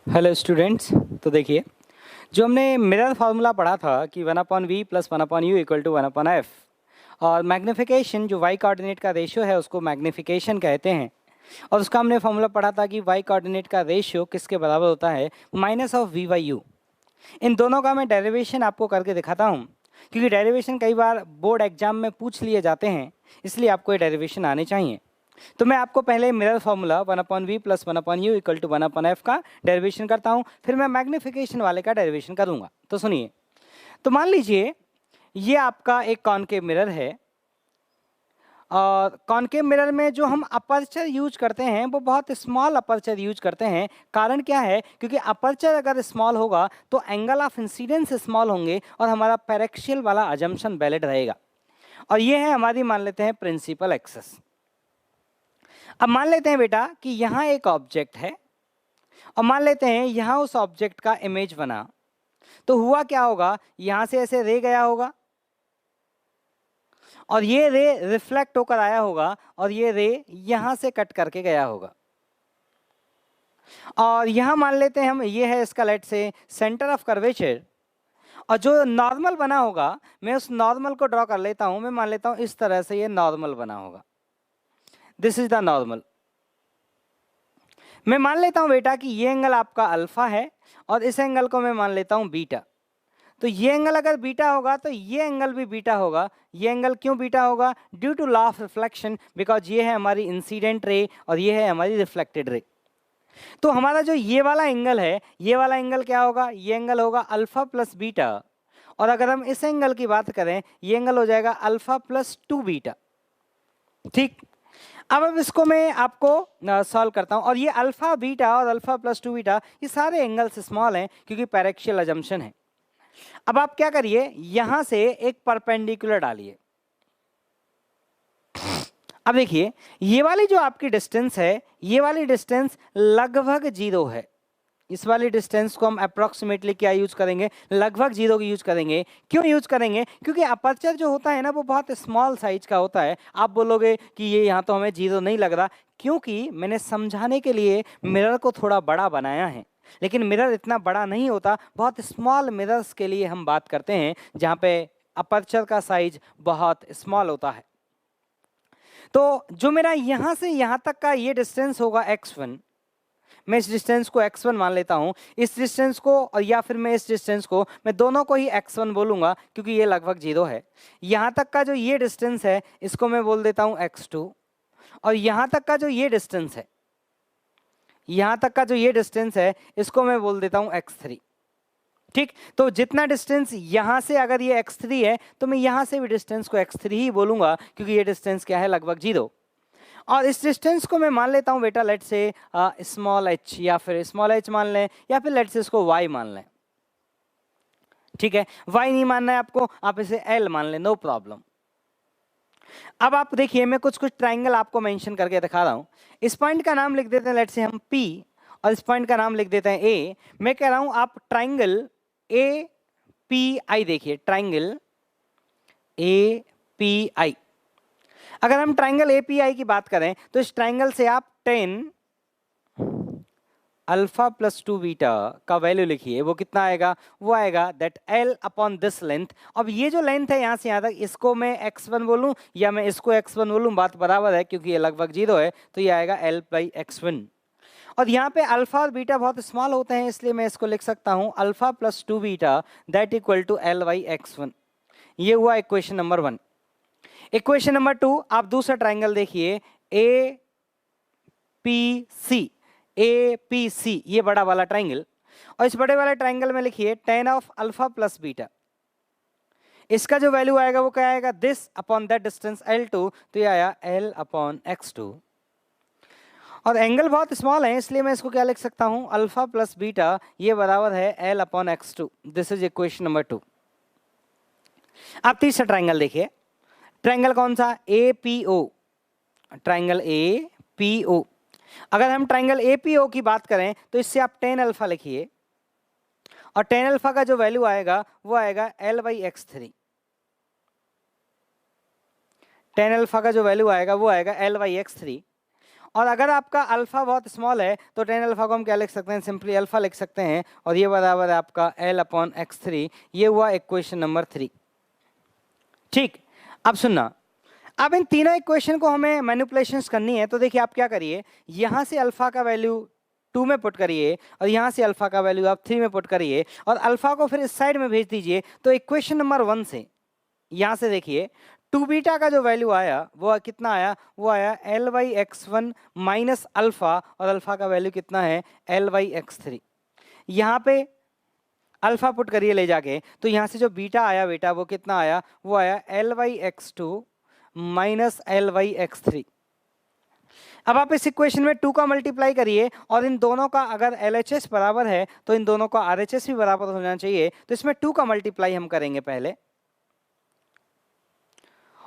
Hello students. तो देखिए, जो हमने मिरर फार्मूला पढ़ा था कि 1/v plus 1/u equal to 1/f, और मैग्नीफिकेशन जो y कोऑर्डिनेट का रेशियो है उसको मैग्नीफिकेशन कहते हैं। और उसका हमने फार्मूला पढ़ा था कि y कोऑर्डिनेट का रेशियो किसके बराबर होता है, माइनस ऑफ v/u। इन दोनों का मैं डेरिवेशन आपको करके दिखाता हूँ, क्योंकि डेरिवेशन कई बार बोर्ड एग्जाम में पूछ लिए जाते हैं, इसलिए आपको ये डेरिवेशन आने चाहिए। तो मैं आपको पहले mirror formula 1/v plus 1/u equal to 1/f का डेरिवेशन करता हूँ, फिर मैं मैग्नीफिकेशन वाले का डेरिवेशन करूँगा। तो सुनिए, तो मान लीजिए ये आपका एक कॉनकेव मिरर है, और कॉनकेव मिरर में जो हम अपर्चर यूज करते हैं वो बहुत स्मॉल अपर्चर यूज करते हैं। कारण क्या है, क्योंकि अपर्चर अगर स्मॉल होगा तो एंगल ऑफ इंसिडेंस स्मॉल होंगे और हमारा पैरेक्शियल वाला अजम्पशन वैलिड रहेगा। और ये है हमारी, मान लेते हैं, प्रिंसिपल एक्सेस। अब मान लेते हैं बेटा कि यहाँ एक ऑब्जेक्ट है, और मान लेते हैं यहाँ उस ऑब्जेक्ट का इमेज बना। तो हुआ क्या होगा, यहाँ से ऐसे रे गया होगा, और ये रे रिफ्लेक्ट होकर आया होगा, और ये रे यहाँ से कट करके गया होगा। और यहाँ मान लेते हैं हम, ये है इसका लेट से सेंटर ऑफ कर्वेचर, और जो नॉर्मल बना होगा मैं उस नॉर्मल को ड्रॉ कर लेता हूँ। मैं मान लेता हूँ इस तरह से ये नॉर्मल बना होगा, दिस इज द नॉर्मल। मैं मान लेता हूं बेटा कि ये एंगल आपका अल्फा है, और इस एंगल को मैं मान लेता हूं बीटा। तो ये एंगल अगर बीटा होगा तो ये एंगल भी बीटा होगा। ये एंगल क्यों बीटा होगा, due to law of reflection, because ये है हमारी इंसिडेंट रे और ये है हमारी रिफ्लेक्टेड रे। तो हमारा जो ये वाला एंगल है, ये वाला एंगल क्या होगा, ये एंगल होगा अल्फा प्लस बीटा। और अगर हम इस एंगल की बात करें, ये एंगल हो जाएगा अल्फा प्लस 2 बीटा। ठीक, अब इसको मैं आपको सॉल्व करता हूं, और ये अल्फा बीटा और अल्फा प्लस 2 बीटा ये सारे एंगल्स स्मॉल हैं क्योंकि पैरेक्शियल अजम्पशन है। अब आप क्या करिए, यहां से एक परपेंडिकुलर डालिए। अब देखिए, ये वाली जो आपकी डिस्टेंस है, ये वाली डिस्टेंस लगभग 0 है। इस वाली डिस्टेंस को हम अप्रोक्सीमेटली क्या यूज करेंगे, लगभग 0 की यूज करेंगे। क्यों यूज करेंगे, क्योंकि अपर्चर जो होता है ना वो बहुत स्मॉल साइज का होता है। आप बोलोगे कि ये यहाँ तो हमें 0 नहीं लग रहा, क्योंकि मैंने समझाने के लिए मिरर को थोड़ा बड़ा बनाया है। लेकिन मिरर इतना बड़ा नहीं होता, बहुत स्मॉल मिरर्स के लिए हम बात करते हैं जहाँ पे अपर्चर का साइज बहुत स्मॉल होता है। तो जो मेरा यहाँ से यहाँ तक का ये डिस्टेंस होगा x1, मैं इस डिस्टेंस को x1 मान लेता हूं। इस डिस्टेंस को, और या फिर मैं इस डिस्टेंस को, मैं दोनों को ही x1 बोलूंगा क्योंकि ये लगभग 0 है। यहां तक का जो ये डिस्टेंस है इसको मैं बोल देता हूं x2, और यहां तक का जो ये डिस्टेंस है, यहां तक का जो ये डिस्टेंस है इसको मैं बोल देता हूं x3। ठीक, तो जितना डिस्टेंस यहां से अगर ये x3 है तो मैं यहां से भी डिस्टेंस को x3 ही बोलूंगा, क्योंकि ये डिस्टेंस क्या है, लगभग 0। और इस डिस्टेंस को मैं मान लेता हूं बेटा, लेट से स्मॉल h, या फिर स्मॉल h मान लें, या फिर लेट से इसको y मान लें। ठीक है, y नहीं मानना है आपको, आप इसे l मान लें, नो प्रॉब्लम। अब आप देखिए, मैं कुछ कुछ ट्राइंगल आपको मेंशन करके दिखा रहा हूं। इस पॉइंट का नाम लिख देते हैं लेट से हम p, और इस पॉइंट का नाम लिख देते हैं a। मैं कह रहा हूं आप ट्राइंगल ए पी आई देखिए, ट्राइंगल ए पी आई। अगर हम ट्राइंगल एपीआई की बात करें तो इस ट्राइंगल से आप 10 अल्फा प्लस 2 बीटा का वैल्यू लिखिए। वो कितना आएगा, वो आएगा that L upon this length. अब ये जो लेंथ है यहाँ से यहाँ तक, इसको मैं x1 बोलूँ या मैं इसको x1 बोलूँ, बात बराबर है क्योंकि ये लगभग 0 है। तो ये आएगा l बाई x1। और यहाँ पे अल्फा और बीटा बहुत स्मॉल होते हैं, इसलिए मैं इसको लिख सकता हूँ alpha plus 2 beta that equal to l by x1। ये हुआ इक्वेशन नंबर 1। इक्वेशन नंबर 2, आप दूसरा ट्राइंगल देखिए, ए पी सी, ये बड़ा वाला ट्राइंगल। और इस बड़े वाले ट्राइंगल में लिखिए tan of alpha plus beta. इसका जो वैल्यू आएगा वो क्या आएगा, this upon that distance L2, तो ये आया L अपॉन x2। और एंगल बहुत स्मॉल है, इसलिए मैं इसको क्या लिख सकता हूं, अल्फा प्लस बीटा ये बराबर है L upon x2। This is equation number 2। आप तीसरा ट्राइंगल देखिए, ट्राइंगल कौन सा, APO, ट्राइंगल APO। अगर हम ट्राइंगल APO की बात करें तो इससे आप tan अल्फा लिखिए, और tan अल्फा का जो वैल्यू आएगा वो आएगा L by x3। tan alpha का जो वैल्यू आएगा वो आएगा L बाई x3। और अगर आपका अल्फा बहुत स्मॉल है तो टेन अल्फा को हम क्या लिख सकते हैं, सिंपली अल्फा लिख सकते हैं, और ये बराबर है आपका L/x3। ये हुआ इक्वेशन नंबर 3। ठीक, अब सुनना, अब इन तीनों इक्वेशन को हमें मैनिपुलेशंस करनी है। तो देखिए आप क्या करिए, यहाँ से अल्फा का वैल्यू 2 में पुट करिए और यहाँ से अल्फा का वैल्यू आप 3 में पुट करिए और अल्फा को फिर इस साइड में भेज दीजिए। तो इक्वेशन नंबर 1 से यहाँ से देखिए 2 बीटा का जो वैल्यू आया वो कितना आया, वो आया L/x1 माइनस अल्फा, और अल्फा का वैल्यू कितना है L/x3। यहाँ पे अल्फा पुट करिए ले जाके, तो यहाँ से जो बीटा आया बेटा वो कितना आया, वो आया L/x2 माइनस L/x3। अब आप इस इक्वेशन में 2 का मल्टीप्लाई करिए और इन दोनों का अगर LHS बराबर है तो इन दोनों का RHS भी बराबर होना चाहिए। तो इसमें 2 का मल्टीप्लाई हम करेंगे पहले,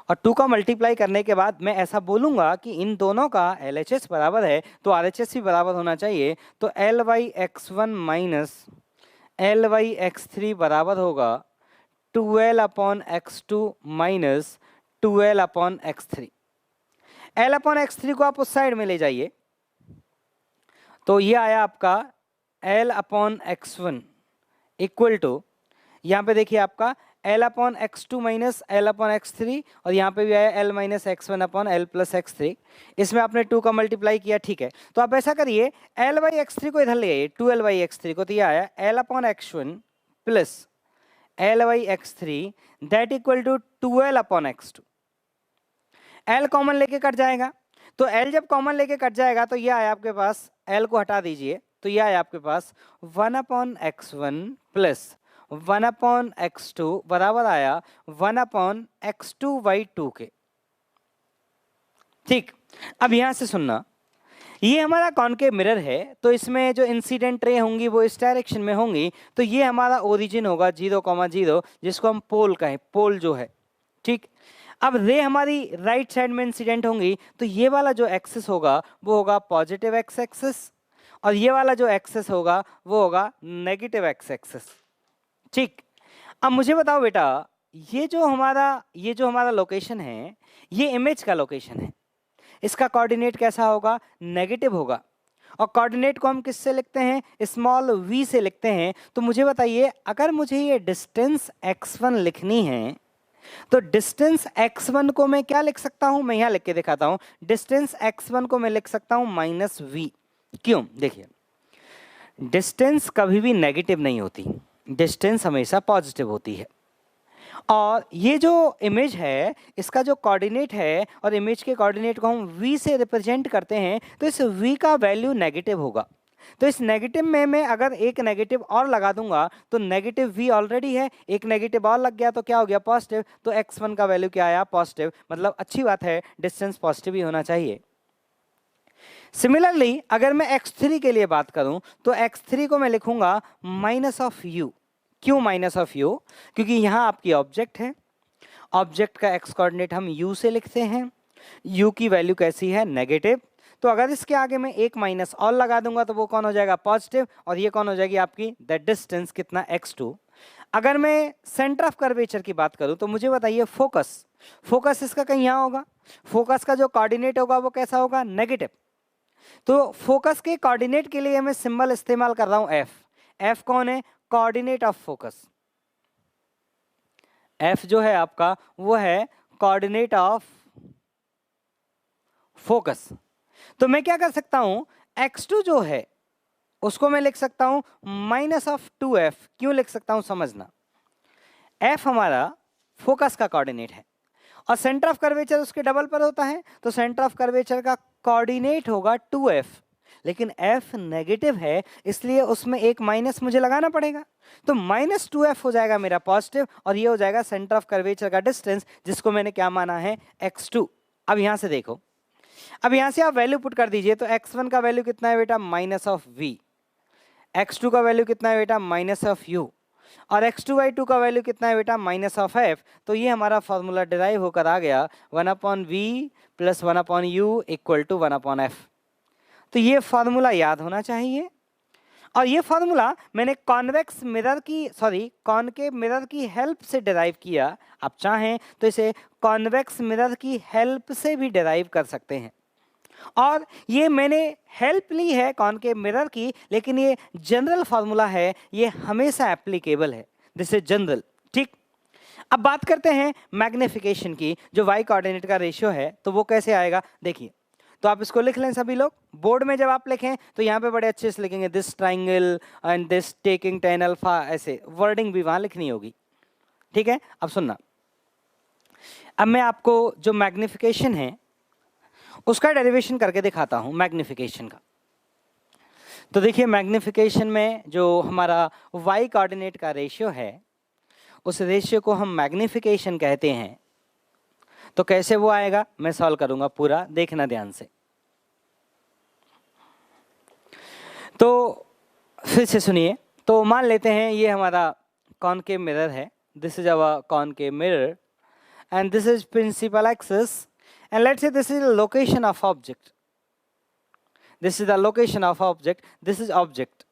और 2 का मल्टीप्लाई करने के बाद मैं ऐसा बोलूंगा कि इन दोनों का LHS बराबर है तो RHS भी बराबर होना चाहिए। तो L/x1 माइनस L/x3 बराबर होगा 12/x2 माइनस 12/x3। L/x3 को आप उस साइड में ले जाइए, तो ये आया आपका L/x1 इक्वल टू, यहाँ पे देखिए आपका L/x2 माइनस L/x3, और यहाँ पे भी आया L माइनस x1/L+x3। इसमें आपने 2 का मल्टीप्लाई किया, ठीक है। तो आप ऐसा करिए, L/x3 को इधर ले आइए, 2L/x3 को, तो ये आया L/x1 plus L/x3 that equal to 2L/x2। L common लेके कट जाएगा, तो L जब कॉमन लेके कट जाएगा तो ये आया आपके पास, L को हटा दीजिए, तो ये आया आपके पास 1/x1 प्लस 1/x2 बराबर आया 1/x2/2 के। ठीक, अब यहां से सुनना, ये हमारा कॉनकेव मिरर है, तो इसमें जो इंसिडेंट रे होंगी वो इस डायरेक्शन में होंगी। तो ये हमारा ओरिजिन होगा 0,0, जिसको हम पोल कहें, पोल जो है। ठीक, अब रे हमारी राइट साइड में इंसिडेंट होंगी, तो ये वाला जो एक्सिस होगा वो होगा पॉजिटिव एक्स एक्सिस, और ये वाला जो एक्सिस होगा वो होगा नेगेटिव एक्स एक्सिस। ठीक, अब मुझे बताओ बेटा, ये जो हमारा लोकेशन है, ये इमेज का लोकेशन है, इसका कोऑर्डिनेट कैसा होगा, नेगेटिव होगा। और कोऑर्डिनेट को हम किससे लिखते हैं, स्मॉल v से लिखते हैं। तो मुझे बताइए, अगर मुझे ये डिस्टेंस x1 लिखनी है तो डिस्टेंस x1 को मैं क्या लिख सकता हूं, मैं यहां लिख के दिखाता हूं। डिस्टेंस x1 को मैं लिख सकता हूं -v। क्यों, देखिए डिस्टेंस कभी भी नेगेटिव नहीं होती, डिस्टेंस हमेशा पॉजिटिव होती है। और ये जो इमेज है, इसका जो कोऑर्डिनेट है, और इमेज के कोऑर्डिनेट को हम v से रिप्रेजेंट करते हैं, तो इस v का वैल्यू नेगेटिव होगा। तो इस नेगेटिव में मैं अगर एक नेगेटिव और लगा दूंगा तो नेगेटिव v ऑलरेडी है, एक नेगेटिव और लग गया तो क्या हो गया, पॉजिटिव। तो x1 का वैल्यू क्या आया, पॉजिटिव। मतलब अच्छी बात है, डिस्टेंस पॉजिटिव ही होना चाहिए। सिमिलरली अगर मैं x3 के लिए बात करूं तो x3 को मैं लिखूंगा -u। क्यों -u, क्योंकि यहां आपकी ऑब्जेक्ट है, ऑब्जेक्ट का x कोऑर्डिनेट हम u से लिखते हैं, u की वैल्यू कैसी है, नेगेटिव। तो अगर इसके आगे मैं एक माइनस और लगा दूंगा तो वो कौन हो जाएगा, पॉजिटिव, और ये कौन हो जाएगी आपकी द डिस्टेंस कितना, x2। अगर मैं सेंटर ऑफ कर्वेचर की बात करूं तो मुझे बताइए, फोकस इसका कहीं यहाँ होगा, फोकस का जो कोऑर्डिनेट होगा वो कैसा होगा, नेगेटिव। तो फोकस के कोऑर्डिनेट के लिए मैं सिंबल इस्तेमाल कर रहा हूं f कौन है, कोऑर्डिनेट ऑफ फोकस। f जो है आपका वो है कोऑर्डिनेट ऑफ फोकस। तो मैं क्या कर सकता हूं, x2 जो है उसको मैं लिख सकता हूं -2f। क्यों लिख सकता हूं, समझना, f हमारा फोकस का कोऑर्डिनेट है और सेंटर ऑफ कर्वेचर उसके डबल पर होता है, तो सेंटर ऑफ कर्वेचर का कोऑर्डिनेट होगा 2f, लेकिन f नेगेटिव है इसलिए उसमें एक माइनस मुझे लगाना पड़ेगा। तो -2f हो जाएगा मेरा पॉजिटिव, और ये हो जाएगा सेंटर ऑफ कर्वेचर का डिस्टेंस, जिसको मैंने क्या माना है, x2। अब यहां से देखो, अब यहां से आप वैल्यू पुट कर दीजिए, तो x1 का वैल्यू कितना है बेटा, -v, x2 का वैल्यू कितना है बेटा, -u, और x2/2 का वैल्यू कितना है बेटा, -f। तो ये हमारा फॉर्मूला डिराइव होकर आ गया 1/v + 1/u = 1/f। तो ये फॉर्मूला याद होना चाहिए, और ये फॉर्मूला मैंने कॉनकेव मिरर की हेल्प से डिराइव किया। आप चाहें तो इसे कॉन्वेक्स मिरर की हेल्प से भी डिराइव कर सकते हैं। और ये मैंने हेल्प ली है कॉनकेव मिरर की, लेकिन ये जनरल फॉर्मूला है, ये हमेशा एप्लीकेबल है, दिस इज जनरल। ठीक, अब बात करते हैं मैग्निफिकेशन की। जो वाई कोऑर्डिनेट का रेशियो है तो वो कैसे आएगा, देखिए। तो आप इसको लिख लें सभी लोग, बोर्ड में जब आप लिखें तो यहाँ पे बड़े अच्छे से लिखेंगे, this triangle and this taking tan alpha, ऐसे वर्डिंग भी वहां लिखनी होगी। ठीक है, अब सुनना, अब मैं आपको जो मैग्निफिकेशन है उसका डेरिवेशन करके दिखाता हूं, मैग्निफिकेशन का। तो देखिए, मैग्निफिकेशन में जो हमारा वाई कोऑर्डिनेट का रेशियो है, उस रेशियो को हम मैग्निफिकेशन कहते हैं। तो कैसे वो आएगा मैं सॉल्व करूंगा पूरा, देखना ध्यान से। तो फिर से सुनिए, तो मान लेते हैं ये हमारा कॉनकेव मिरर है, this is our concave mirror and this is principal axis, and let's say this is the location of object, this is the location of object, this is object।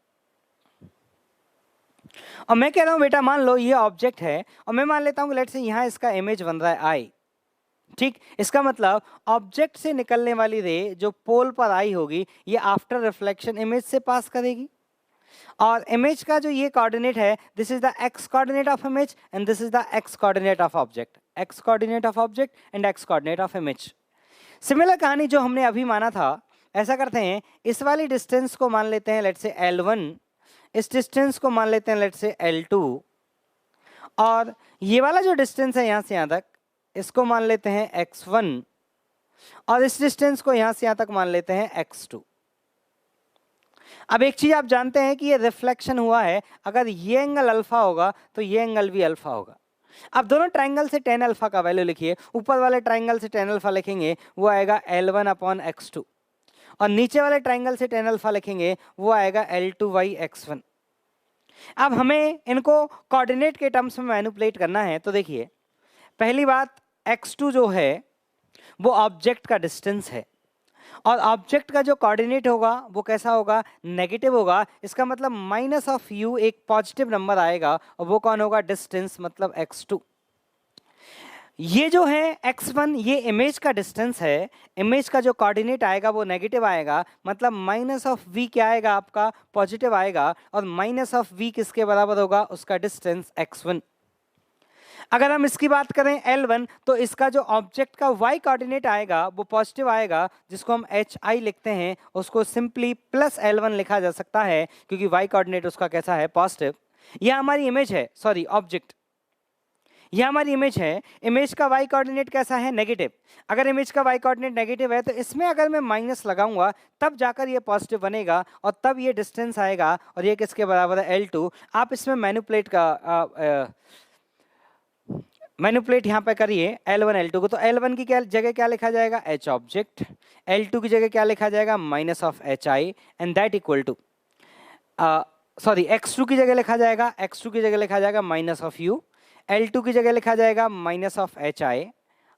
और मैं कह रहा हूं बेटा मान लो ये ऑब्जेक्ट है, और मैं मान लेता हूं कि लेट्स से यहां इसका इमेज बन रहा है आई। ठीक, इसका मतलब ऑब्जेक्ट से निकलने वाली रे जो पोल पर आई होगी, ये आफ्टर रिफ्लेक्शन इमेज से पास करेगी, और इमेज का जो ये कोऑर्डिनेट है, this is the x coordinate of image and this is the x coordinate of object, x coordinate of object and x coordinate of image. Similar कहानी जो हमने अभी माना था, ऐसा करते हैं, इस वाली डिस्टेंस को मान लेते हैं लेट्स से L1, इस डिस्टेंस को मान लेते हैं लेट्स से L2, और ये वाला जो डिस्टेंस है यहां से यहां तक, इसको मान लेते हैं x1, और इस डिस्टेंस को यहां से यहां तक मान लेते हैं x2। अब एक चीज आप जानते हैं कि ये रिफ्लेक्शन हुआ है, अगर ये एंगल अल्फा होगा तो ये एंगल भी अल्फा होगा। अब दोनों ट्राइंगल से टेन अल्फा का वैल्यू लिखिए, ऊपर वाले ट्राइंगल से टेन अल्फा लिखेंगे वो आएगा L1 अपॉन x2, और नीचे वाले ट्राइंगल से टेन अल्फा लिखेंगे वो आएगा L2 बाई x1। अब हमें इनको कोऑर्डिनेट के टर्म्स में मैनिपुलेट करना है। तो देखिए, पहली बात, x2 जो है वो ऑब्जेक्ट का डिस्टेंस है, और ऑब्जेक्ट का जो कोऑर्डिनेट होगा वो कैसा होगा, नेगेटिव होगा। इसका मतलब माइनस ऑफ u एक पॉजिटिव नंबर आएगा, और वो कौन होगा, डिस्टेंस, मतलब x2। ये जो है x1, ये इमेज का डिस्टेंस है, इमेज का जो कोऑर्डिनेट आएगा वो नेगेटिव आएगा, मतलब माइनस ऑफ v क्या आएगा आपका, पॉजिटिव आएगा, और माइनस ऑफ v किसके बराबर होगा, उसका डिस्टेंस x1। अगर हम इसकी बात करें L1, तो इसका जो ऑब्जेक्ट का y कोऑर्डिनेट आएगा वो पॉजिटिव आएगा, जिसको हम HI लिखते हैं, उसको सिंपली प्लस L1 लिखा जा सकता है, क्योंकि y कोऑर्डिनेट उसका कैसा है, पॉजिटिव। यह हमारी इमेज है, सॉरी ऑब्जेक्ट, यह हमारी इमेज है, इमेज का y कोऑर्डिनेट कैसा है, नेगेटिव। अगर इमेज का y कोऑर्डिनेट नेगेटिव है तो इसमें अगर मैं माइनस लगाऊंगा तब जाकर ये पॉजिटिव बनेगा, और तब ये डिस्टेंस आएगा, और ये किसके बराबर है, L2। आप इसमें मैनिपुलेट यहाँ पे करिए L1 L2 को, तो L1 की क्या जगह क्या लिखा जाएगा, H ऑब्जेक्ट, L2 की जगह क्या लिखा जाएगा, minus of HI, and that equal to, sorry x2 की जगह लिखा जाएगा, x2 की जगह लिखा जाएगा माइनस ऑफ u, L2 की जगह लिखा जाएगा minus of HI,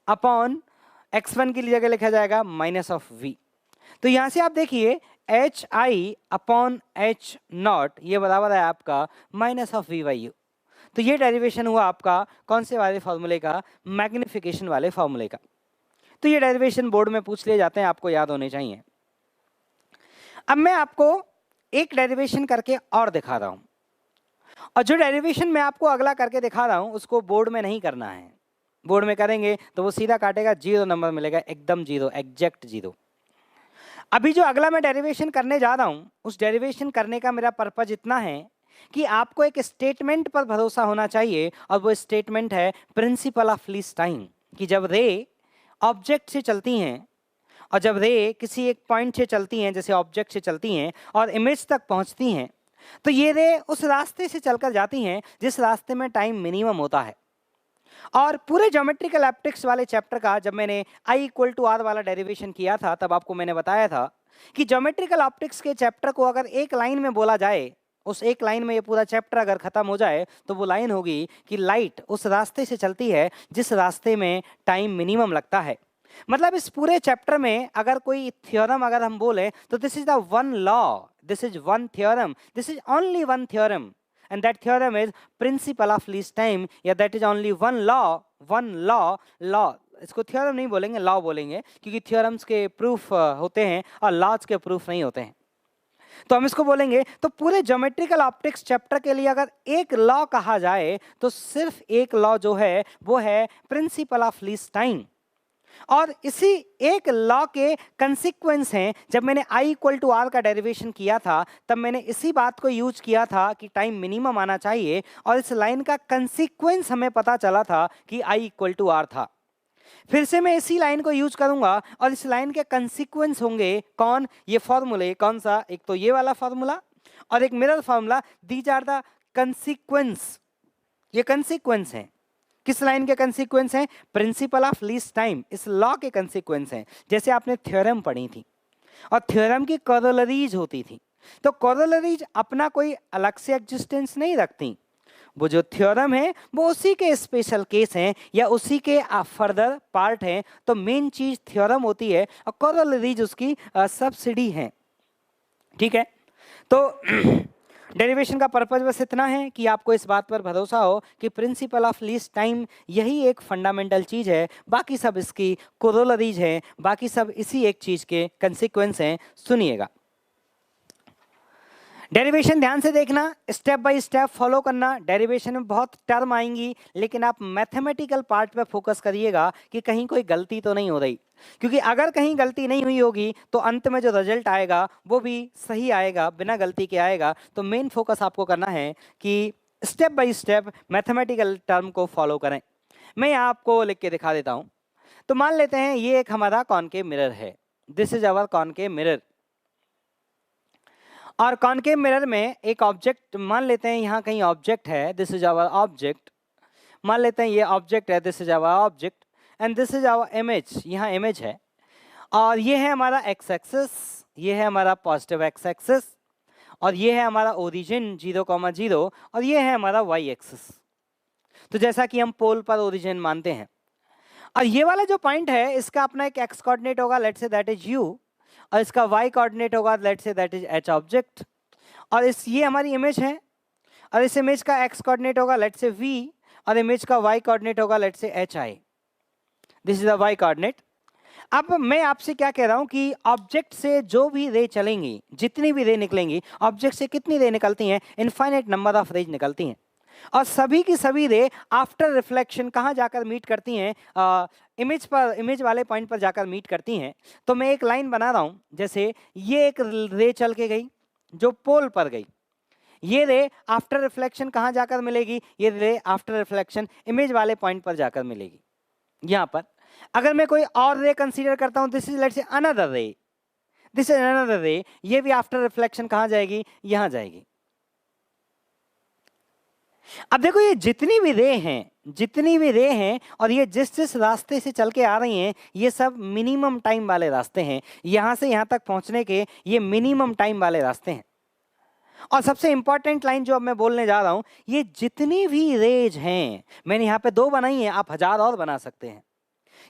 upon x1 की जगह लिखा जाएगा माइनस ऑफ v। तो यहाँ से आप देखिए HI अपॉन H0 ये बराबर है आपका minus of v by u। तो ये डेरिवेशन हुआ आपका कौन से वाले फॉर्मूले का, मैग्निफिकेशन वाले फॉर्मूले का। तो ये डेरिवेशन बोर्ड में पूछ लिए जाते हैं, आपको याद होने चाहिए। अब मैं आपको एक डेरिवेशन करके और दिखा रहा हूं, और जो डेरिवेशन मैं आपको अगला करके दिखा रहा हूं उसको बोर्ड में नहीं करना है, बोर्ड में करेंगे तो वो सीधा काटेगा, 0 नंबर मिलेगा, एकदम 0, एग्जैक्ट 0। अभी जो अगला मैं डेरिवेशन करने जा रहा हूं, उस डेरिवेशन करने का मेरा पर्पज इतना है कि आपको एक स्टेटमेंट पर भरोसा होना चाहिए, और वो स्टेटमेंट है प्रिंसिपल ऑफ लीस्ट टाइम, कि जब रे ऑब्जेक्ट से चलती हैं, और जब रे किसी एक पॉइंट से चलती हैं, जैसे ऑब्जेक्ट से चलती हैं और इमेज तक पहुंचती हैं, तो ये रे उस रास्ते से चलकर जाती हैं जिस रास्ते में टाइम मिनिमम होता है। और पूरे ज्योमेट्रिकल ऑप्टिक्स वाले चैप्टर का जब मैंने I इक्वल टू R वाला डेरिवेशन किया था, तब आपको मैंने बताया था कि ज्योमेट्रिकल ऑप्टिक्स के चैप्टर को अगर एक लाइन में बोला जाए, उस एक लाइन में ये पूरा चैप्टर अगर खत्म हो जाए, तो वो लाइन होगी कि लाइट उस रास्ते से चलती है जिस रास्ते में टाइम मिनिमम लगता है। मतलब इस पूरे चैप्टर में अगर कोई थ्योरम अगर हम बोले तो this is the one law, this is one theorem, this is only one theorem, and that theorem is principle of least time, या that is only one law इसको थ्योरम नहीं बोलेंगे, लॉ बोलेंगे, क्योंकि थ्योरम्स के प्रूफ होते हैं और लॉज के प्रूफ नहीं होते हैं। तो हम इसको बोलेंगे, तो पूरे ज्योमेट्रिकल ऑप्टिक्स चैप्टर के लिए अगर एक लॉ कहा जाए तो सिर्फ एक लॉ जो है वो है प्रिंसिपल ऑफ लीस्ट टाइम। और इसी एक लॉ के कंसिक्वेंस हैं। जब मैंने I इक्वल टू आर का डेरिवेशन किया था तब मैंने इसी बात को यूज किया था कि टाइम मिनिमम आना चाहिए, और इस लाइन का कंसिक्वेंस हमें पता चला था कि I इक्वल टू आर था। फिर से मैं इसी लाइन को यूज करूंगा और इस लाइन के कंसिक्वेंस होंगे कौन, ये फॉर्मूले, कौन सा, एक तो ये वाला फॉर्मूला और एक mirror formula. These are the consequence, ये कंसिक्वेंस हैं। किस लाइन के कंसिक्वेंस हैं? प्रिंसिपल ऑफ लीस्ट टाइम, इस लॉ के कंसिक्वेंस हैं। जैसे आपने थ्योरम पढ़ी थी और थ्योरम की कोरोलरीज होती थी, तो कोरोलरीज अपना कोई अलग से एग्जिस्टेंस नहीं रखती। वो जो थ्योरम है वो उसी के स्पेशल केस हैं या उसी के फर्दर पार्ट हैं। तो मेन चीज थ्योरम होती है और कोरोलरीज उसकी सब्सिडी है। ठीक है, तो डेरिवेशन का पर्पज बस इतना है कि आपको इस बात पर भरोसा हो कि प्रिंसिपल ऑफ लीस्ट टाइम यही एक फंडामेंटल चीज है, बाकी सब इसकी कोरोलरीज है, बाकी सब इसी एक चीज के कंसिक्वेंस हैं। सुनिएगा, डेरिवेशन ध्यान से देखना, स्टेप बाय स्टेप फॉलो करना। डेरिवेशन में बहुत टर्म आएंगी, लेकिन आप मैथमेटिकल पार्ट पे फोकस करिएगा कि कहीं कोई गलती तो नहीं हो रही, क्योंकि अगर कहीं गलती नहीं हुई होगी तो अंत में जो रिजल्ट आएगा वो भी सही आएगा, बिना गलती के आएगा। तो मेन फोकस आपको करना है कि step by step mathematical term को फॉलो करें। मैं यहाँ आपको लिख के दिखा देता हूँ। तो मान लेते हैं ये एक हमारा कॉनकेव मिरर है, this is our concave mirror. और कॉनकेव मिरर में एक ऑब्जेक्ट मान लेते हैं, यहाँ कहीं ऑब्जेक्ट है, दिस इज आवर ऑब्जेक्ट। मान लेते हैं ये ऑब्जेक्ट है, this is our object and this is our image, यहाँ इमेज है। और ये है हमारा एक्स एक्सिस, ये है हमारा पॉजिटिव एक्स एक्सिस, और ये है हमारा ओरिजिन 0,0, और ये है हमारा वाई एक्सिस। तो जैसा कि हम पोल पर ओरिजिन मानते हैं। और ये वाला जो पॉइंट है इसका अपना एक एक्स कोऑर्डिनेट होगा, let's say that is you, और इसका y कोऑर्डिनेट होगा, let's say that is h object. और इस ये हमारी इमेज है, और इस इमेज का x कोऑर्डिनेट होगा, लेट्स से v, और इमेज का y कोऑर्डिनेट होगा, let's say hi। This is the y coordinate. अब मैं आपसे क्या कह रहा हूं कि ऑब्जेक्ट से जो भी रे चलेंगी, जितनी भी रे निकलेंगी, ऑब्जेक्ट से कितनी रे निकलती हैं? इनफाइनाइट नंबर ऑफ रेज निकलती हैं, और सभी की सभी रे आफ्टर रिफ्लेक्शन कहाँ जाकर मीट करती हैं? इमेज पर, इमेज वाले पॉइंट पर जाकर मीट करती हैं। तो मैं एक लाइन बना रहा हूँ, जैसे ये एक रे चल के गई जो पोल पर गई, ये रे आफ्टर रिफ्लेक्शन कहाँ जाकर मिलेगी? ये रे आफ्टर रिफ्लेक्शन इमेज वाले पॉइंट पर जाकर मिलेगी। यहाँ पर अगर मैं कोई और रे कंसीडर करता हूँ, this is let's say another रे, दिस इज अनदर रे, ये भी आफ्टर रिफ्लेक्शन कहाँ जाएगी? यहाँ जाएगी। अब देखो ये जितनी भी रे हैं, जितनी भी रे हैं, और ये जिस जिस रास्ते से चल के आ रही हैं, ये सब मिनिमम टाइम वाले रास्ते हैं। यहाँ से यहाँ तक पहुँचने के ये मिनिमम टाइम वाले रास्ते हैं। और सबसे इंपॉर्टेंट लाइन जो अब मैं बोलने जा रहा हूँ, ये जितनी भी रेज हैं, मैंने यहाँ पे 2 बनाई हैं, आप 1000 और बना सकते हैं।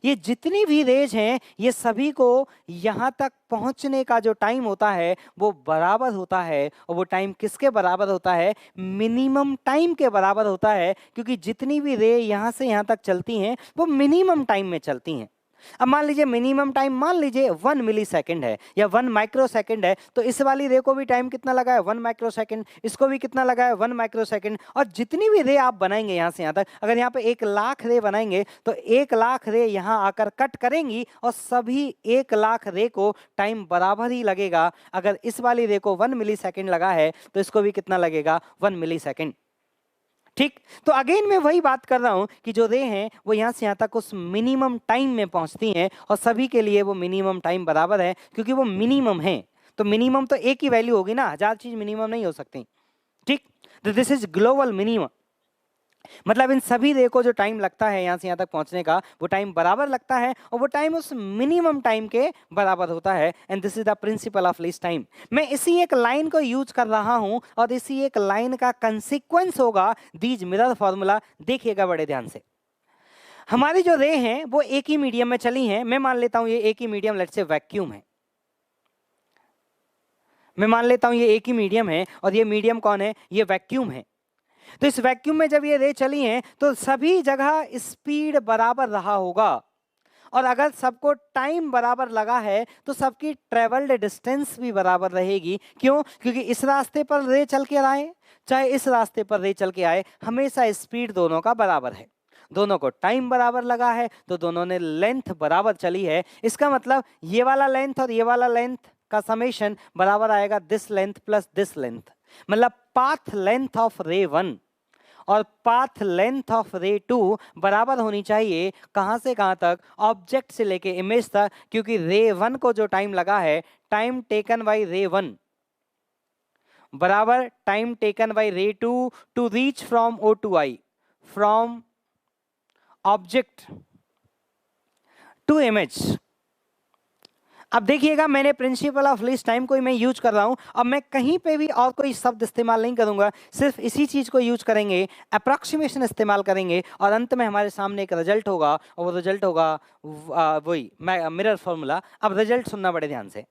ये जितनी भी रेज हैं, ये सभी को यहाँ तक पहुँचने का जो टाइम होता है वो बराबर होता है। और वो टाइम किसके बराबर होता है? मिनिमम टाइम के बराबर होता है, क्योंकि जितनी भी रे यहाँ से यहाँ तक चलती हैं वो मिनिमम टाइम में चलती हैं। अब मान लीजिए मिनिमम टाइम मान लीजिए 1 मिली सेकेंड है या 1 माइक्रो सेकेंड है, तो इस वाली रे को भी टाइम कितना लगा है? 1 माइक्रो सेकेंड। इसको भी कितना लगा है? 1 माइक्रो सेकेंड। और जितनी भी रे आप बनाएंगे यहाँ से यहाँ तक, अगर यहाँ पे 1 लाख रे बनाएंगे तो 1 लाख रे यहाँ आकर कट करेंगी, और सभी 1 लाख रे को टाइम बराबर ही लगेगा। अगर इस वाली रे को 1 मिली सेकेंड लगा है तो इसको भी कितना लगेगा? 1 मिली सेकेंड। ठीक, तो अगेन मैं वही बात कर रहा हूं कि जो रे हैं वो यहाँ से यहाँ तक उस मिनिमम टाइम में पहुंचती हैं, और सभी के लिए वो मिनिमम टाइम बराबर है, क्योंकि वो मिनिमम है। तो मिनिमम तो एक ही वैल्यू होगी ना, 1000 चीज मिनिमम नहीं हो सकती। ठीक, तो दिस इज ग्लोबल मिनिमम, मतलब इन सभी रे को जो टाइम लगता है यहाँ से यहाँ तक पहुँचने का, वो टाइम बराबर लगता है, और वो टाइम उस मिनिमम टाइम के बराबर होता है। And this is the principal of least time. मैं इसी एक लाइन को यूज कर रहा हूँ, और इसी एक लाइन का कंसिक्वेंस होगा दीज मिरर फॉर्मूला। देखिएगा बड़े ध्यान से। हमारी जो रे हैं वो एक ही मीडियम में चली हैं। मैं मान लेता हूँ ये एक ही मीडियम, लेट्स से वैक्यूम है। मैं मान लेता हूँ ये एक ही मीडियम है, और ये मीडियम कौन है? ये वैक्यूम है। तो इस वैक्यूम में जब ये रे चली हैं तो सभी जगह स्पीड बराबर रहा होगा। और अगर सबको टाइम बराबर लगा है तो सबकी ट्रेवल्ड डिस्टेंस भी बराबर रहेगी। क्यों? क्योंकि इस रास्ते पर रे चल के आए चाहे इस रास्ते पर रे चल के आए, हमेशा स्पीड दोनों का बराबर है, दोनों को टाइम बराबर लगा है तो दोनों ने लेंथ बराबर चली है। इसका मतलब ये वाला लेंथ और ये वाला लेंथ का समेशन बराबर आएगा this length plus this length. मतलब पाथ लेंथ ऑफ रे 1 और पाथ लेंथ ऑफ रे 2 बराबर होनी चाहिए। कहां से कहां तक? ऑब्जेक्ट से लेके इमेज तक, क्योंकि रे 1 को जो टाइम लगा है, टाइम टेकन बाय रे 1 बराबर time taken by ray 2 to reach from O to I, from object to image. अब देखिएगा, मैंने प्रिंसिपल ऑफ लीस्ट टाइम को मैं यूज कर रहा हूं। अब मैं कहीं पे भी और कोई शब्द इस्तेमाल नहीं करूंगा, सिर्फ इसी चीज को यूज करेंगे, अप्रॉक्सीमेशन इस्तेमाल करेंगे और अंत में हमारे सामने एक रिजल्ट होगा और वो रिजल्ट होगा वही मिरर फॉर्मूला। अब रिजल्ट सुनना बड़े ध्यान से।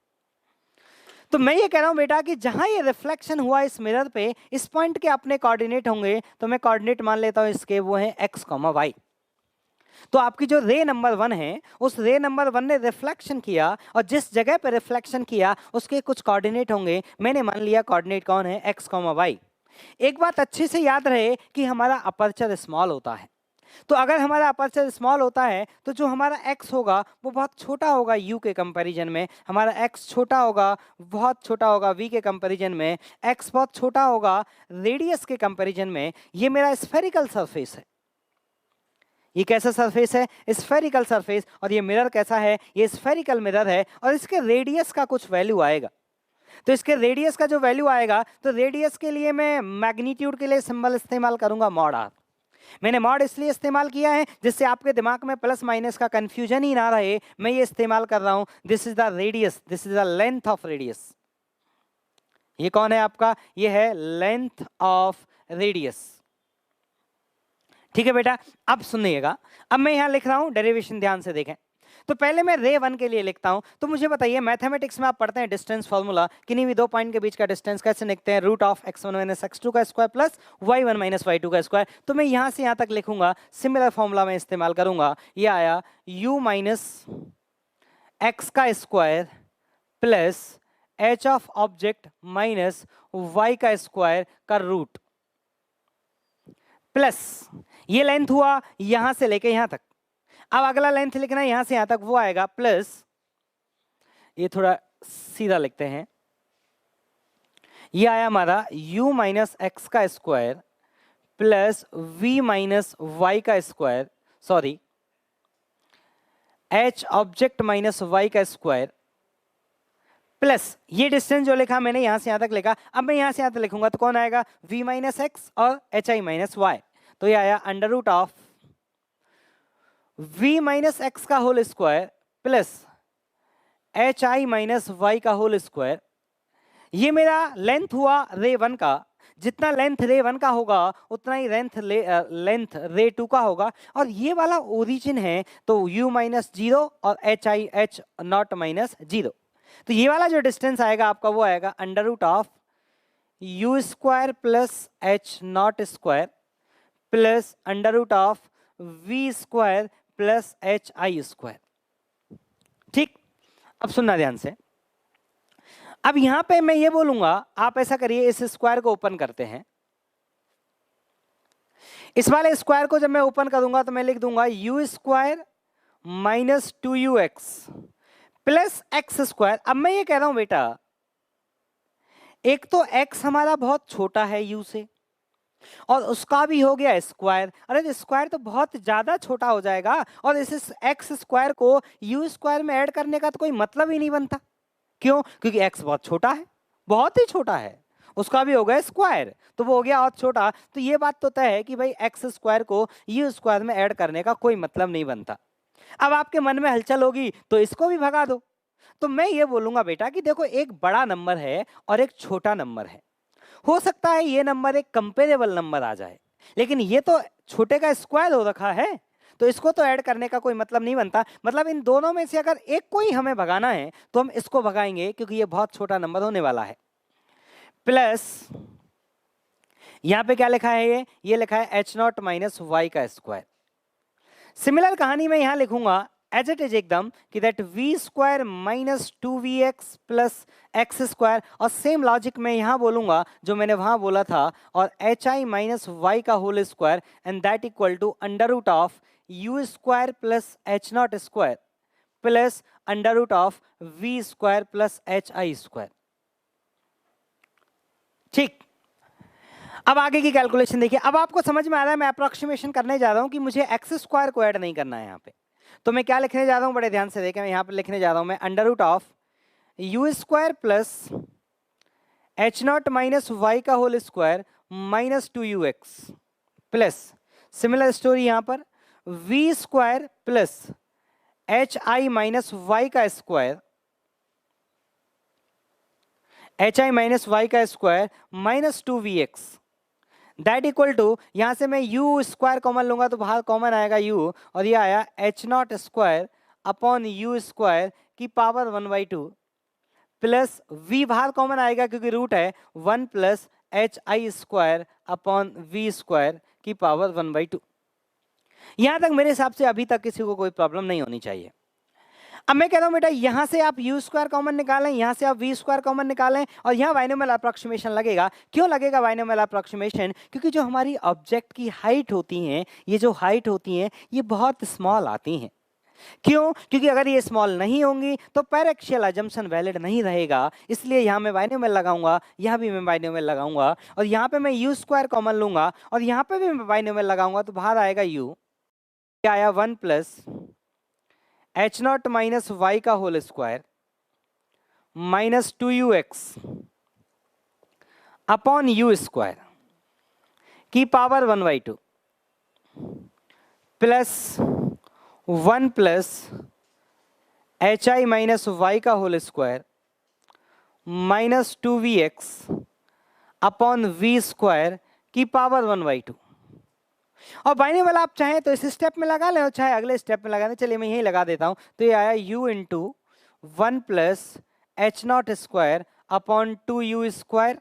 तो मैं ये कह रहा हूं बेटा कि जहां ये रिफ्लेक्शन हुआ इस मिरर पे, इस पॉइंट के अपने कोऑर्डिनेट होंगे, तो मैं कोऑर्डिनेट मान लेता हूं इसके, वो है x, y। तो आपकी जो रे नंबर 1 है, उस रे नंबर 1 ने रिफ्लेक्शन किया और जिस जगह पर रिफ्लेक्शन किया उसके कुछ कोऑर्डिनेट होंगे। मैंने मान लिया कोऑर्डिनेट कौन है? x, y। एक बात अच्छे से याद रहे कि हमारा अपर्चर स्मॉल होता है। तो अगर हमारा अपर्चर स्मॉल होता है तो जो हमारा x होगा वो बहुत छोटा होगा u के कंपैरिजन में, हमारा x छोटा होगा, बहुत छोटा होगा v के कंपैरिजन में, x बहुत छोटा होगा रेडियस के कंपैरिजन में। ये मेरा स्फेरिकल सरफेस है। ये कैसा सरफेस है? Spherical surface. और ये मिरर कैसा है? ये स्फेरिकल मिरर है और इसके रेडियस का कुछ वैल्यू आएगा। तो इसके रेडियस का जो वैल्यू आएगा, तो रेडियस के लिए मैं मैग्नीट्यूड के लिए सिंबल इस्तेमाल करूंगा मॉड r। मैंने मॉड इसलिए इस्तेमाल किया है जिससे आपके दिमाग में प्लस माइनस का कंफ्यूजन ही ना रहे। मैं ये इस्तेमाल कर रहा हूं, this is the radius, this is the length of radius. ये कौन है आपका? ये है लेंथ ऑफ रेडियस। ठीक है बेटा, अब सुनिएगा। अब मैं यहां लिख रहा हूं डेरिवेशन, ध्यान से देखें। तो पहले मैं रे 1 के लिए लिखता हूं। तो मुझे बताइए, मैथमेटिक्स में आप पढ़ते हैं डिस्टेंस फॉर्मूला, किन्हीं भी दो पॉइंट के बीच का डिस्टेंस कैसे लिखते हैं? Root of x1 minus x2 का square plus y1 minus y2 का स्क्वायर। तो मैं यहां से यहां तक लिखूंगा, सिमिलर फॉर्मूला में इस्तेमाल करूंगा। ये आया u माइनस x का square plus h of object minus y का स्क्वायर का रूट, प्लस ये लेंथ हुआ यहां से लेके यहां तक। अब अगला लेंथ लिखना है यहां से यहां तक, वो आएगा प्लस, ये थोड़ा सीधा लिखते हैं, ये आया हमारा u माइनस एक्स का square plus v minus Y का square, sorry h object minus y का स्क्वायर प्लस ये डिस्टेंस जो लिखा मैंने यहां से यहां तक लिखा। अब मैं यहां से यहां तक लिखूंगा तो कौन आएगा? v माइनस एक्स और hi माइनस वाई। तो ये आया under root of v minus X का whole square plus hi minus Y का होल स्क्वायर। ये मेरा लेंथ हुआ रे 1 का। जितना लेंथ रे 1 का होगा उतना ही लेंथ रे 2 का होगा। और ये वाला ओरिजिन है, तो u माइनस 0 और h नॉट माइनस 0। तो ये वाला जो डिस्टेंस आएगा आपका, वो आएगा under root of u square plus h not square plus under root of v square plus hi square. ठीक, अब सुनना ध्यान से। अब यहां पे मैं ये बोलूंगा, आप ऐसा करिए, इस स्क्वायर को ओपन करते हैं। इस वाले स्क्वायर को जब मैं ओपन करूंगा तो मैं लिख दूंगा u square minus 2ux plus X square. अब मैं ये कह रहा हूं बेटा, एक तो x हमारा बहुत छोटा है u से, और उसका भी हो गया स्क्वायर। अरे स्क्वायर तो बहुत ज्यादा छोटा हो जाएगा, और इस एक्स स्क्वायर को u स्क्वायर में ऐड करने का तो कोई मतलब ही नहीं बनता। क्यों? क्योंकि x बहुत छोटा है, बहुत ही छोटा है, उसका भी हो गया स्क्वायर, तो वो हो गया और छोटा। तो ये बात तो तय है कि भाई एक्स स्क्वायर को u स्क्वायर में ऐड करने का कोई मतलब नहीं बनता। अब आपके मन में हलचल होगी तो इसको भी भगा दो। तो मैं ये बोलूंगा बेटा कि देखो, एक बड़ा नंबर है और एक छोटा नंबर है। हो सकता है ये नंबर एक कंपेरेबल नंबर आ जाए, लेकिन ये तो छोटे का स्क्वायर हो रखा है, तो इसको तो ऐड करने का कोई मतलब नहीं बनता। मतलब इन दोनों में से अगर एक को ही हमें भगाना है तो हम इसको भगाएंगे, क्योंकि ये बहुत छोटा नंबर होने वाला है। प्लस यहां पे क्या लिखा है? ये लिखा है h नॉट माइनस वाई का स्क्वायर। सिमिलर कहानी मैं यहां लिखूंगा एज इट इज एकदम कि that V square minus 2vx plus X square, और सेम लॉजिक मैं यहां बोलूंगा जो मैंने वहां बोला था, और एच आई माइनस वाई का whole square and that equal to under root of U square plus H not square plus under root of V square plus H I square. ठीक, अब आगे की कैलकुलेशन देखिए। अब आपको समझ में आ रहा है मैं अप्रोक्सीमेशन करने जा रहा हूं कि मुझे एक्स स्क्वायर को ऐड नहीं करना है यहाँ पे, तो मैं क्या लिखने जा रहा हूं, बड़े ध्यान से देखें, मैं यहाँ पे लिखने जा रहा हूं मैं under root of U square plus H not minus Y का whole square minus 2ux plus, similar story यहां पर V square plus H I minus Y का square, H I minus Y का square minus 2vx that equal to, यहां से मैं u square common लूंगा तो बाहर कॉमन आएगा u, और ये आया H not square upon U square की पावर 1/2 प्लस v बाहर कॉमन आएगा क्योंकि रूट है 1 plus H I square upon V square की पावर 1/2। यहां तक मेरे हिसाब से अभी तक किसी को कोई प्रॉब्लम नहीं होनी चाहिए। अब मैं कह रहा हूं बेटा यहां से आप यू स्क्वायर कॉमन निकालें, यहां से आप वी स्क्वायर कॉमन निकालें, और यहां बाइनोमियल अप्रोक्सीमेशन लगेगा। क्यों लगेगा बाइनोमियल अप्रोक्सीमेशन? क्योंकि जो हमारी ऑब्जेक्ट की हाइट होती है, ये जो हाइट होती है ये बहुत स्मॉल आती हैं। क्यों? क्योंकि अगर ये स्मॉल नहीं होंगी तो पैरेक्शियल अजम्पशन वैलिड नहीं रहेगा, इसलिए यहां मैं बाइनोमियल लगाऊंगा, यहां भी मैं बाइनोमियल लगाऊंगा, और यहां पे मैं यू स्क्वायर कॉमन लूंगा और यहां पे भी मैं बाइनोमियल लगाऊंगा, तो बाहर आएगा यू, क्या आया 1 plus H not minus Y का whole square minus 2ux upon U square की power 1/2 plus 1 plus H I minus Y का whole square minus 2vx upon V square की पावर 1/2। और बाइनोमियल आप चाहें तो इस स्टेप में लगा लें और चाहे अगले स्टेप में लगा दें, चलिए मैं यही लगा देता हूं। तो ये आया u into 1 plus H not square upon 2u square,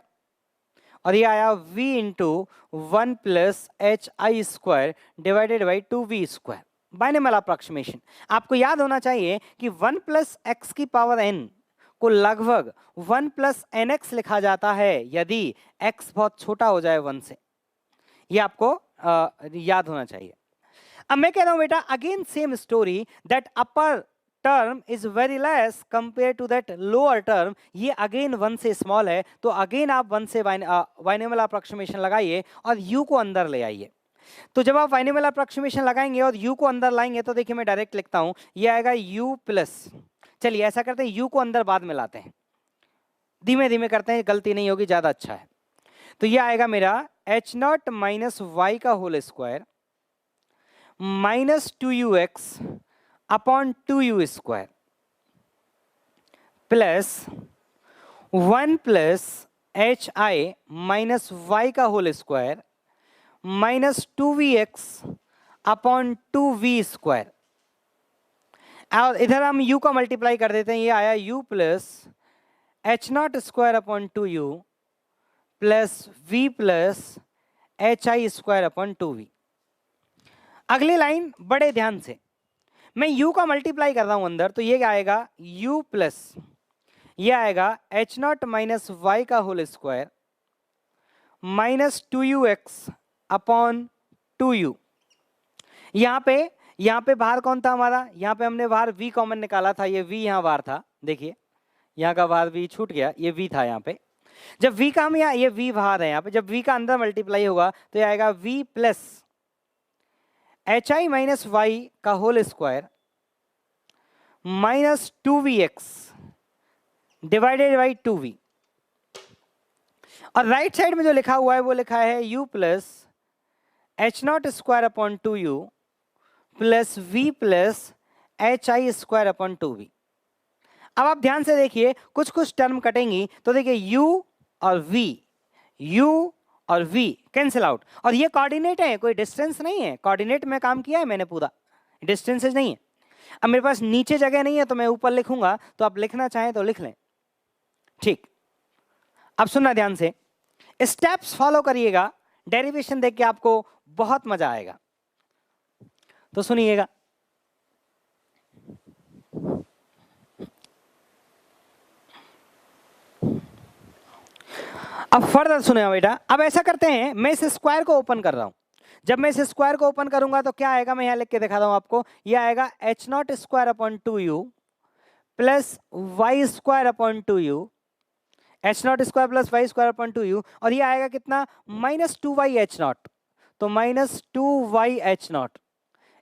और ये आया v into 1 plus H I square divided by 2v square. Binomial approximation आपको याद होना चाहिए कि 1 प्लस एक्स की पावर n को लगभग 1 प्लस nx लिखा जाता है यदि x बहुत छोटा हो जाए 1 से, ये आपको याद होना चाहिए। अब मैं कह रहा हूं बेटा again same story, that upper term is very less compare to that lower term, ये अगेन 1 से स्मॉल है, तो अगेन आप 1 से बाइनोमियल अप्रोक्सीमेशन लगाइए और u को अंदर ले आइए। तो जब आप बाइनोमियल अप्रोक्सीमेशन लगाएंगे और u को अंदर लाएंगे तो देखिए मैं डायरेक्ट लिखता हूं, ये आएगा u प्लस, चलिए ऐसा करते हैं u को अंदर बाद में लाते हैं, धीमे धीमे करते हैं, गलती नहीं होगी, ज्यादा अच्छा है। तो ये आएगा मेरा एच नॉट माइनस वाई का whole square minus 2ux upon 2u square plus 1 plus H I minus Y का whole square minus 2vx upon 2v square, और इधर हम u का मल्टीप्लाई कर देते हैं, ये आया u plus H not square upon 2u plus v plus H I square upon 2v। अगली लाइन बड़े ध्यान से, मैं u का मल्टीप्लाई कर रहा हूं अंदर, तो ये आएगा u प्लस, ये आएगा एच नॉट माइनस वाई का whole square minus 2ux upon 2u। यहां पे बाहर कौन था हमारा, यहां पे हमने बाहर v कॉमन निकाला था, ये v यहां बाहर था, देखिए यहां का बाहर v छूट गया, ये v था यहां पे। जब v का हम यहाँ, ये v बाहर है यहाँ पे, जब v का अंदर मल्टीप्लाई होगा तो ये आएगा v plus H I minus Y का whole square minus 2vx divided by 2v, और राइट साइड में जो लिखा हुआ है वो लिखा है u plus H not square upon 2u plus v plus H I square upon 2v। अब आप ध्यान से देखिए, कुछ कुछ टर्म कटेंगी, तो देखिए u और v कैंसिल आउट, और ये कोऑर्डिनेट है, कोई डिस्टेंस नहीं है, कोऑर्डिनेट में काम किया है मैंने पूरा, डिस्टेंसेस नहीं है। अब मेरे पास नीचे जगह नहीं है तो मैं ऊपर लिखूंगा, तो आप लिखना चाहें तो लिख लें। ठीक, अब सुनना ध्यान से, स्टेप्स फॉलो करिएगा, डेरिवेशन देख के आपको बहुत मजा आएगा। तो सुनिएगा, अब फर्दर सुने बेटा, अब ऐसा करते हैं, मैं इस स्क्वायर को ओपन कर रहा हूं। जब मैं इस स्क्वायर को ओपन करूंगा तो क्या आएगा, मैं यहां लिख के दिखाता हूं आपको। ये आएगा H not square upon 2u plus Y square upon 2u, H not square plus Y square upon 2u, और ये आएगा कितना, माइनस 2y एच नॉट, तो माइनस 2y एच नॉट,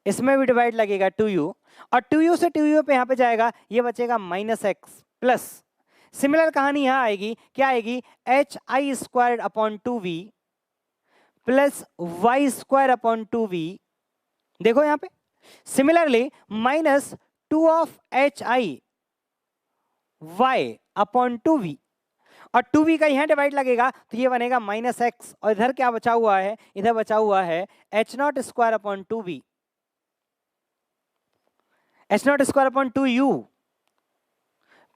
इसमें भी डिवाइड लगेगा 2u, और 2u से 2u पे यहाँ पे जाएगा, ये बचेगा माइनस एक्स प्लस, सिमिलर कहानी यहां आएगी, क्या आएगी, H I square upon 2v plus Y square upon 2v, देखो यहां पे similarly minus 2 of H I Y upon 2v, और 2v का यहां डिवाइड लगेगा तो ये बनेगा माइनस एक्स, और इधर क्या बचा हुआ है, इधर बचा हुआ है H not square upon 2v, H not square upon 2u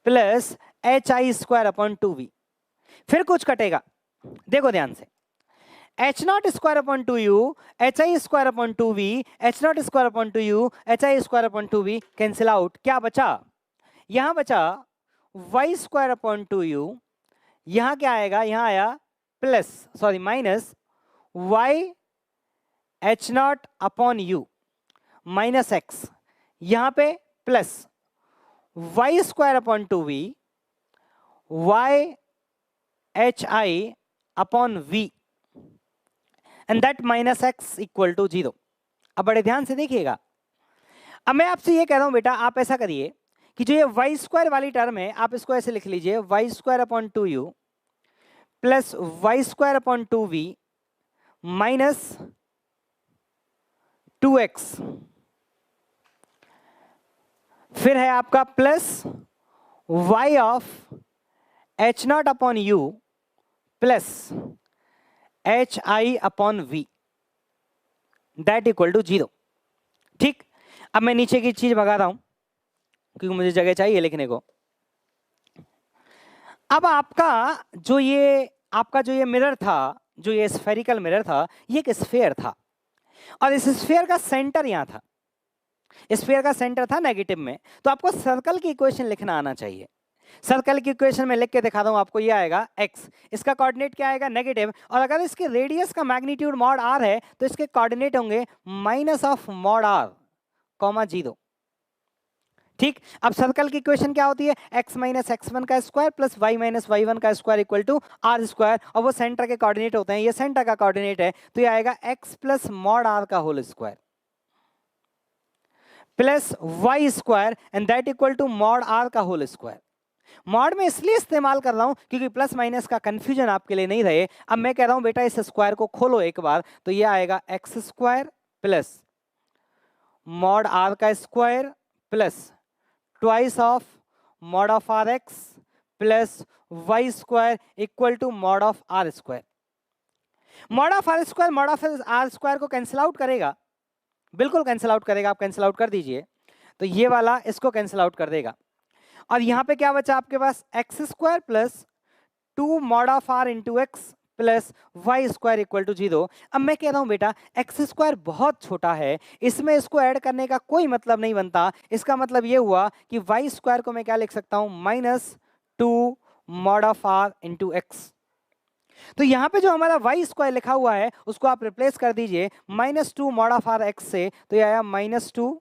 plus H I square upon 2v। फिर कुछ कटेगा, देखो ध्यान से, H not square upon 2u, H I square upon 2v, H not square upon 2u, H I square upon 2v, cancel out, क्या बचा, यहां बचा वाई स्क्वायर अपॉन 2u, यहां क्या आएगा, यहां आया plus, sorry minus Y H not upon U minus X, यहां पे plus Y square upon 2v Y H I upon v and that minus X equal to 0। अब बड़े ध्यान से देखिएगा, अब मैं आपसे ये कह रहा हूं बेटा, आप ऐसा करिए कि जो ये वाई स्क्वायर वाली टर्म है, आप इसको ऐसे लिख लीजिए, Y square upon 2u plus Y square upon 2v minus 2x, फिर है आपका plus y of H not upon U plus H I upon V that equal to 0। ठीक, अब मैं नीचे की चीज भगा रहा हूं क्योंकि मुझे जगह चाहिए लिखने को। अब आपका जो ये मिरर था, जो ये स्फेरिकल मिरर था, ये एक स्फीयर था, और इस स्फीयर का सेंटर यहां था, स्फीयर का सेंटर था नेगेटिव में, तो आपको सर्कल की इक्वेशन लिखना आना चाहिए। सर्कल की इक्वेशन में लिख के दिखा दूं आपको, ये आएगा x, इसका कोऑर्डिनेट क्या आएगा, नेगेटिव, और अगर इसके रेडियस का मैग्नीट्यूड मॉड r है तो इसके कोऑर्डिनेट होंगे minus of mod r comma 0। ठीक, अब सर्कल की इक्वेशन क्या होती है, x माइनस x1 का square plus y minus y1 का square equal to r square, और वो सेंटर के कोऑर्डिनेट होते हैं, ये सेंटर का कोऑर्डिनेट है, तो ये आएगा x प्लस मॉड r का whole square plus y square and that equal to mod r का होल स्क्वायर। मॉड में इसलिए इस्तेमाल कर रहा हूं क्योंकि प्लस माइनस का कंफ्यूजन आपके लिए नहीं रहे। अब मैं कह रहा हूं बेटा इस स्क्वायर को खोलो एक बार, तो ये आएगा X square plus mod R का square plus twice of mod of R X plus Y square equal to mod of R square. Mod of R square mod of R square को cancel out करेगा, बिल्कुल cancel out करेगा, आप cancel out कर दीजिए, तो ये वाला इसको कैंसिल आउट कर देगा, और यहां पे क्या बचा आपके पास, X square plus 2 mod of R into X plus Y square equal to 0। अब मैं कह रहा हूं बेटा एक्स स्क्वायर बहुत छोटा है, इसमें इसको ऐड करने का कोई मतलब नहीं बनता। इसका मतलब ये हुआ कि वाई स्क्वायर को मैं क्या लिख सकता हूं, minus 2 mod of R into X. तो यहां पे जो हमारा वाई स्क्वायर लिखा हुआ है उसको आप रिप्लेस कर दीजिए minus 2 mod of R X से, तो ये आया minus 2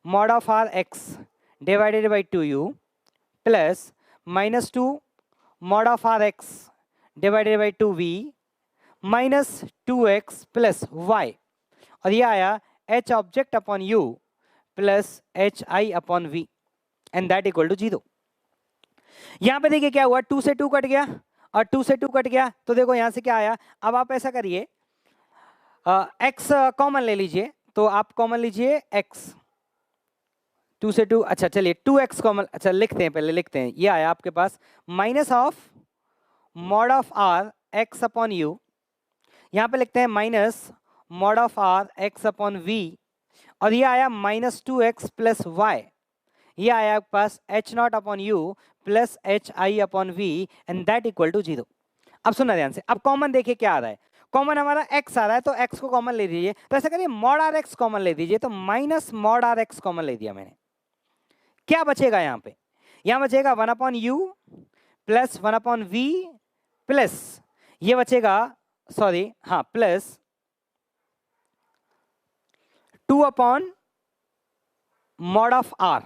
mod of R X divided by 2u plus minus 2 mod of R X divided by 2v minus 2x plus y, और ये आया h object upon u plus H I upon v and that equal to 0। यहां पे देखिए क्या हुआ, 2 से 2 cut गया और 2 से 2 कट गया, तो देखो यहां से क्या आया। अब आप ऐसा करिए, x कॉमन ले लीजिए, तो आप कॉमन लीजिए x, 2 से 2, अच्छा चलिए 2x कॉमन, अच्छा लिखते हैं, पहले लिखते हैं, ये आया आपके पास minus of mod of R X upon U, यहाँ पे लिखते हैं minus mod of R X upon V, और ये आया माइनस 2x प्लस वाई, ये आया आपके पास H not upon U plus H I upon V and that equal to 0। अब सुनना ध्यान से, अब कॉमन देखिए क्या आ रहा है, कॉमन हमारा x आ रहा है, तो x को कॉमन ले लीजिए, तो ऐसा करिए मॉड आर एक्स कॉमन ले दीजिए, तो minus mod R X common ले दिया मैंने, क्या बचेगा यहाँ पे, यहाँ बचेगा 1 upon U plus 1 upon V plus ये बचेगा, सॉरी हाँ, plus 2 upon mod of R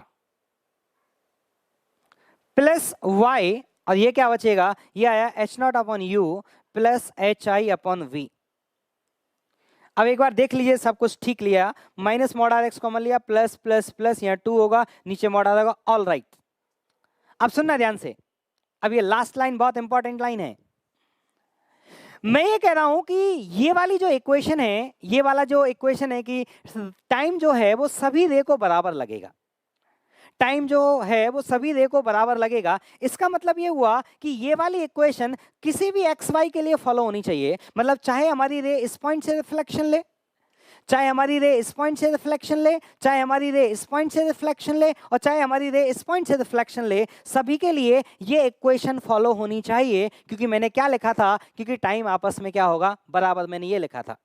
plus Y, और ये क्या बचेगा, ये आया H not upon U plus H I upon V. अब एक बार देख लीजिए, सब कुछ ठीक लिया, minus mod R X common लिया, प्लस प्लस प्लस, यहाँ 2 होगा, नीचे मॉड आर होगा, ऑल राइट। अब सुनना ध्यान से, अब ये लास्ट लाइन बहुत इंपॉर्टेंट लाइन है। मैं ये कह रहा हूं कि ये वाली जो इक्वेशन है, ये वाला जो इक्वेशन है कि टाइम जो है वो सभी रे को बराबर लगेगा, टाइम जो है वो सभी रे को बराबर लगेगा। इसका मतलब ये हुआ कि ये वाली इक्वेशन किसी भी एक्स वाई के लिए फॉलो होनी चाहिए। मतलब चाहे हमारी रे इस पॉइंट से रिफ्लेक्शन ले, चाहे हमारी रे इस पॉइंट से रिफ्लेक्शन ले, चाहे हमारी रे इस पॉइंट से रिफ्लेक्शन ले, और चाहे हमारी रे इस पॉइंट से रिफ्लेक्शन ले, सभी के लिए ये इक्वेशन फॉलो होनी चाहिए। क्योंकि मैंने क्या लिखा था, क्योंकि टाइम आपस में क्या होगा, बराबर, मैंने ये लिखा था।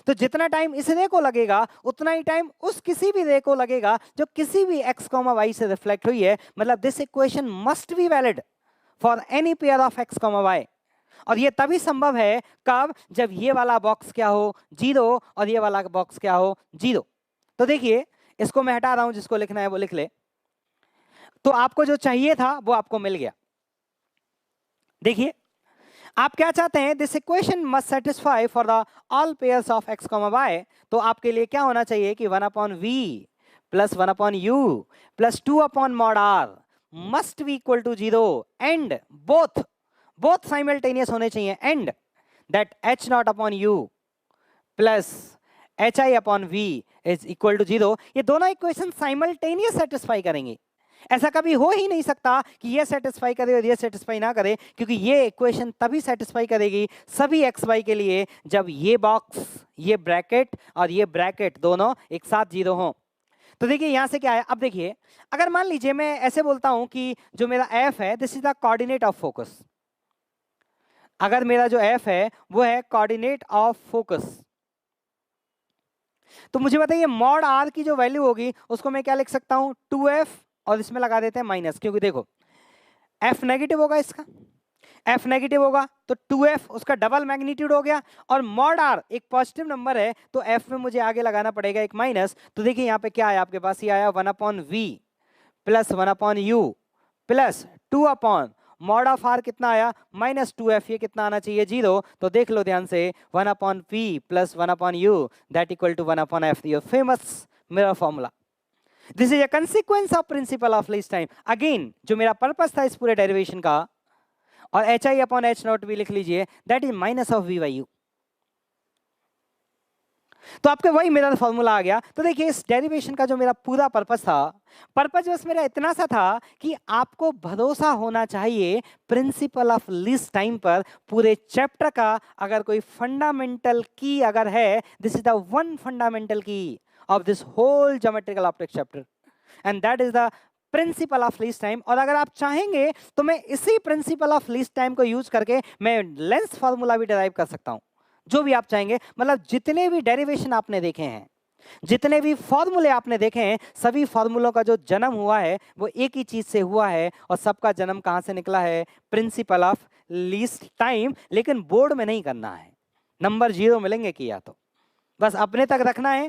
तो जितना टाइम इस रे को लगेगा उतना ही टाइम उस किसी भी रे को लगेगा जो किसी भी एक्स कॉमा वाई से रिफ्लेक्ट हुई है। मतलब this equation must be valid for any pair of X comma Y. और ये तभी संभव है कब, जब ये वाला बॉक्स क्या हो, 0, और ये वाला बॉक्स क्या हो, 0। तो देखिए, इसको मैं हटा रहा हूं, जिसको लिखना है वो लिख ले। तो आपको जो चाहिए था वो आपको मिल गया। देखिए, आप क्या चाहते हैं, this equation must satisfy for the all pairs of X comma Y. तो आपके लिए क्या होना चाहिए कि 1 upon V plus 1 upon U plus 2 upon mod R must be equal to 0 and both simultaneous होने चाहिए, and that H not upon U plus H I upon V is equal to 0। ये दोनों इक्वेशन साइमल्टेनियस सेटिस्फाई करेंगी। ऐसा कभी हो ही नहीं सकता कि ये सेटिस्फाई करे और ये सेटिस्फाई ना करे, क्योंकि ये इक्वेशन तभी सेटिस्फाई करेगी सभी एक्स वाई के लिए जब ये बॉक्स, ये ब्रैकेट और ये ब्रैकेट दोनों एक साथ 0 हो। तो देखिए यहां से क्या है, अब देखिए, अगर मान लीजिए मैं ऐसे बोलता हूं कि जो मेरा एफ है, this is the coordinate of focus. अगर मेरा जो एफ है वो है कोऑर्डिनेट ऑफ फोकस, तो मुझे बताइए मॉड आर की जो वैल्यू होगी उसको मैं क्या लिख सकता हूं, 2f, और इसमें लगा देते हैं माइनस, क्योंकि देखो f नेगेटिव होगा, इसका f नेगेटिव होगा तो 2f उसका डबल मैग्नीट्यूड हो गया, और मॉड r एक पॉजिटिव नंबर है तो f में मुझे आगे लगाना पड़ेगा एक माइनस। तो देखिए यहाँ पे क्या आया आपके पास, ये आया 1 upon V plus 1 upon U plus 2 upon mod of R कितना आया, माइनस 2f, ये कितना आना चाहिए, 0। तो देख लो ध्यान से, 1 upon p plus 1 upon U that equal to 1 upon f, your famous मेरा formula. This is a consequence of principle of least time. Again जो मेरा पर्पस था इस पूरे डेरिवेशन का, और H I upon H naught भी लिख लीजिए, that is minus of V by U. तो आपके वही मेरा फॉर्मूला आ गया। तो देखिए इस डेरिवेशन का जो मेरा पूरा पर्पस था, पर्पस बस मेरा इतना सा था कि आपको भरोसा होना चाहिए प्रिंसिपल ऑफ लीस्ट टाइम पर। पूरे चैप्टर का अगर कोई फंडामेंटल की अगर है, this is the one fundamental की of this whole geometrical optics chapter, and that is the principle of least time। और अगर आप चाहेंगे तो मैं इसी principle of least time को यूज करके मैं लेंस फॉर्मूला भी डिराइव कर सकता हूं, जो भी आप चाहेंगे। मतलब जितने भी डेरिवेशन आपने देखे हैं, जितने भी फॉर्मूले आपने देखे हैं, सभी फॉर्मूलों का जो जन्म हुआ है वो एक ही चीज से हुआ है, और सबका जन्म कहां से निकला है, प्रिंसिपल ऑफ लीस्ट टाइम। लेकिन बोर्ड में नहीं करना है, नंबर 0 मिलेंगे किया तो बस अपने तक रखना है।